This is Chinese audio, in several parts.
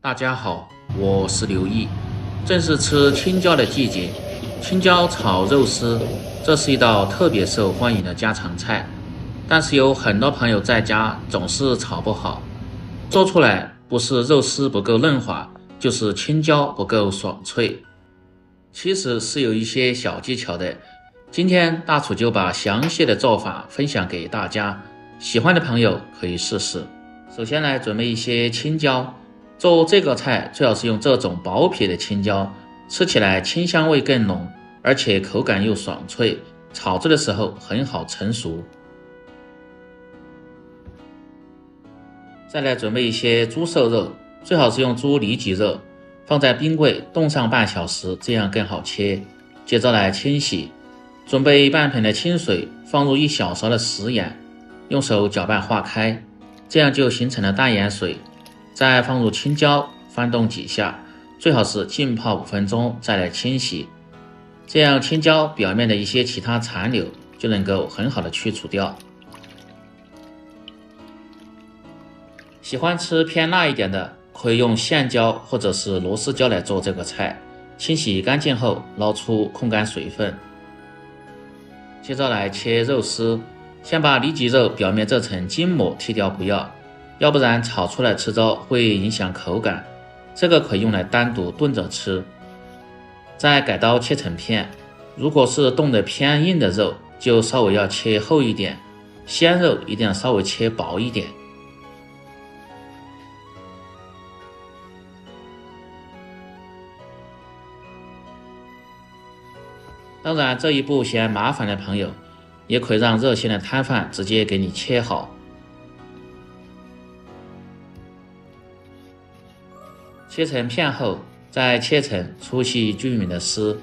大家好，我是刘毅。正是吃青椒的季节，青椒炒肉丝，这是一道特别受欢迎的家常菜。但是有很多朋友在家总是炒不好，做出来不是肉丝不够嫩滑，就是青椒不够爽脆。其实是有一些小技巧的，今天大厨就把详细的做法分享给大家，喜欢的朋友可以试试。首先来准备一些青椒，做这个菜最好是用这种薄皮的青椒，吃起来清香味更浓，而且口感又爽脆，炒制的时候很好成熟。再来准备一些猪瘦肉，最好是用猪里脊肉，放在冰柜冻上半小时，这样更好切。接着来清洗，准备半盆的清水，放入1小勺的食盐，用手搅拌化开，这样就形成了淡盐水。再放入青椒，翻动几下，最好是浸泡5分钟，再来清洗，这样青椒表面的一些其他残留就能够很好的去除掉。喜欢吃偏辣一点的，可以用线椒或者是螺丝椒来做这个菜。清洗干净后捞出控干水分。接着来切肉丝，先把里脊肉表面这层筋膜剔掉要不然炒出来吃着会影响口感，这个可以用来单独炖着吃。再改刀切成片，如果是冻得偏硬的肉，就稍微要切厚一点，鲜肉一定要稍微切薄一点。当然这一步嫌麻烦的朋友，也可以让热心的摊贩直接给你切好。切成片后，再切成粗细均匀的丝。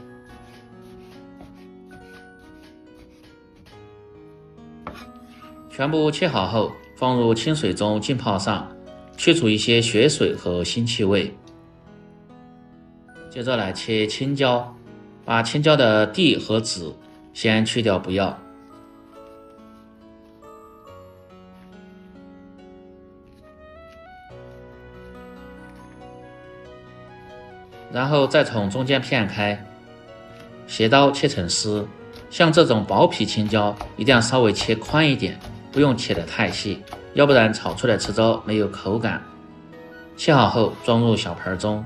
全部切好后，放入清水中浸泡上，去除一些血水和腥气味。接着来切青椒，把青椒的蒂和籽先去掉不要。然后再从中间片开，斜刀切成丝。像这种薄皮青椒一定要稍微切宽一点，不用切得太细，要不然炒出来吃着没有口感。切好后装入小盆中。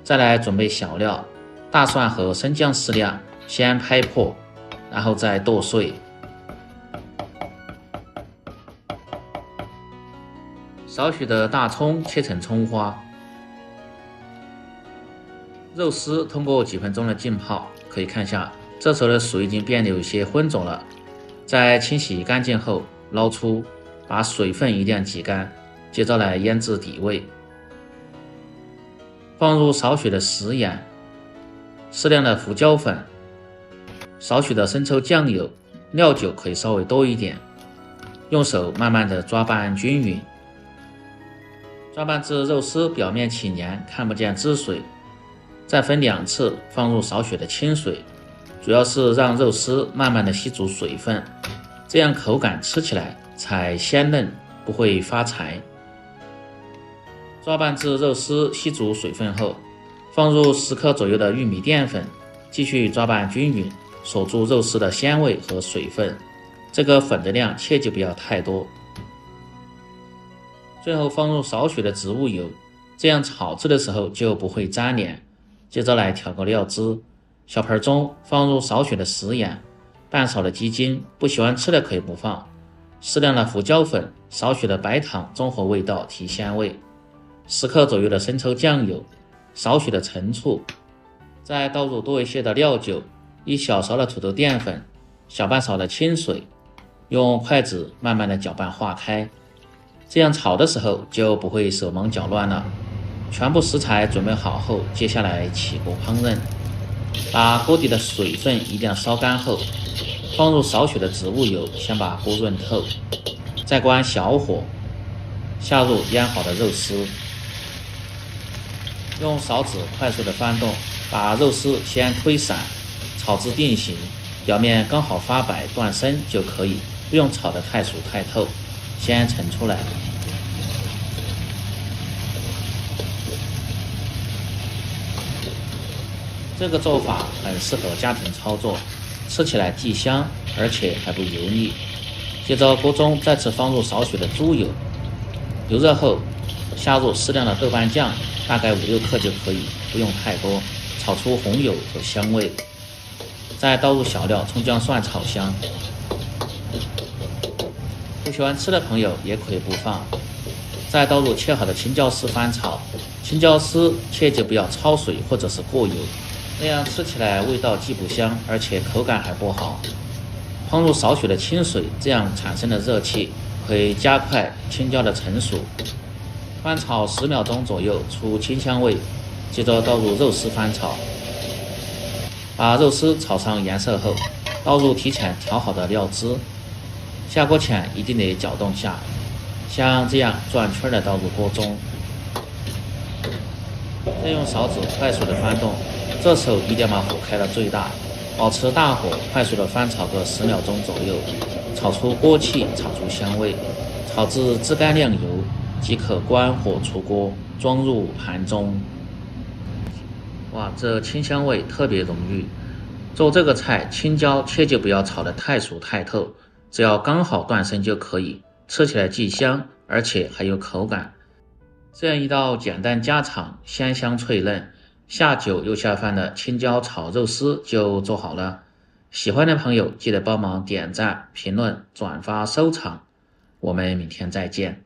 再来准备小料，大蒜和生姜适量，先拍破，然后再剁碎。少许的大葱切成葱花。肉丝通过几分钟的浸泡，可以看一下，这时候的水已经变得有些浑浊了。在清洗干净后捞出，把水分一定要挤干，接着来腌制底味。放入少许的食盐，适量的胡椒粉，少许的生抽酱油，料酒可以稍微多一点。用手慢慢的抓拌均匀，抓拌至肉丝表面起黏，看不见汁水。再分2次放入少许的清水，主要是让肉丝慢慢的吸足水分，这样口感吃起来才鲜嫩，不会发柴。抓拌至肉丝吸足水分后，放入10克左右的玉米淀粉，继续抓拌均匀，锁住肉丝的鲜味和水分。这个粉的量切记不要太多。最后放入少许的植物油，这样炒制的时候就不会粘连。接着来调个料汁，小盆中放入少许的食盐，半勺的鸡精，不喜欢吃的可以不放，适量的胡椒粉，少许的白糖，中和味道提鲜味，10克左右的生抽酱油，少许的陈醋，再倒入多一些的料酒，1小勺的土豆淀粉，小半勺的清水，用筷子慢慢的搅拌化开，这样炒的时候就不会手忙脚乱了。全部食材准备好后，接下来起锅烹饪。把锅底的水分一定要烧干后，放入少许的植物油，先把锅润透，再关小火，下入腌好的肉丝，用勺子快速的翻动，把肉丝先推散，炒至定型，表面刚好发白断生就可以，不用炒得太熟太透，先盛出来。这个做法很适合家庭操作，吃起来既香而且还不油腻。接着锅中再次放入少许的猪油，油热后下入适量的豆瓣酱，大概5-6克就可以，不用太多，炒出红油和香味。再倒入小料葱姜蒜炒香，不喜欢吃的朋友也可以不放。再倒入切好的青椒丝翻炒，青椒丝切记不要焯水或者是过油，那样吃起来味道既不香，而且口感还不好。放入少许的清水，这样产生的热气可以加快青椒的成熟。翻炒10秒钟左右，出清香味，接着倒入肉丝翻炒。把肉丝炒上颜色后，倒入提前调好的料汁。下锅前一定得搅动下，像这样转圈的倒入锅中，再用勺子快速的翻动，这时候一定要把火开到最大，保持大火快速的翻炒个10秒钟左右，炒出锅气，炒出香味，炒至汁干亮油即可关火出锅，装入盘中。哇，这清香味特别浓郁。做这个菜，青椒切记不要炒得太熟太透，只要刚好断生就可以，吃起来既香而且还有口感。这样一道简单家常、鲜香脆嫩、下酒又下饭的青椒炒肉丝就做好了。喜欢的朋友记得帮忙点赞、评论、转发、收藏。我们明天再见。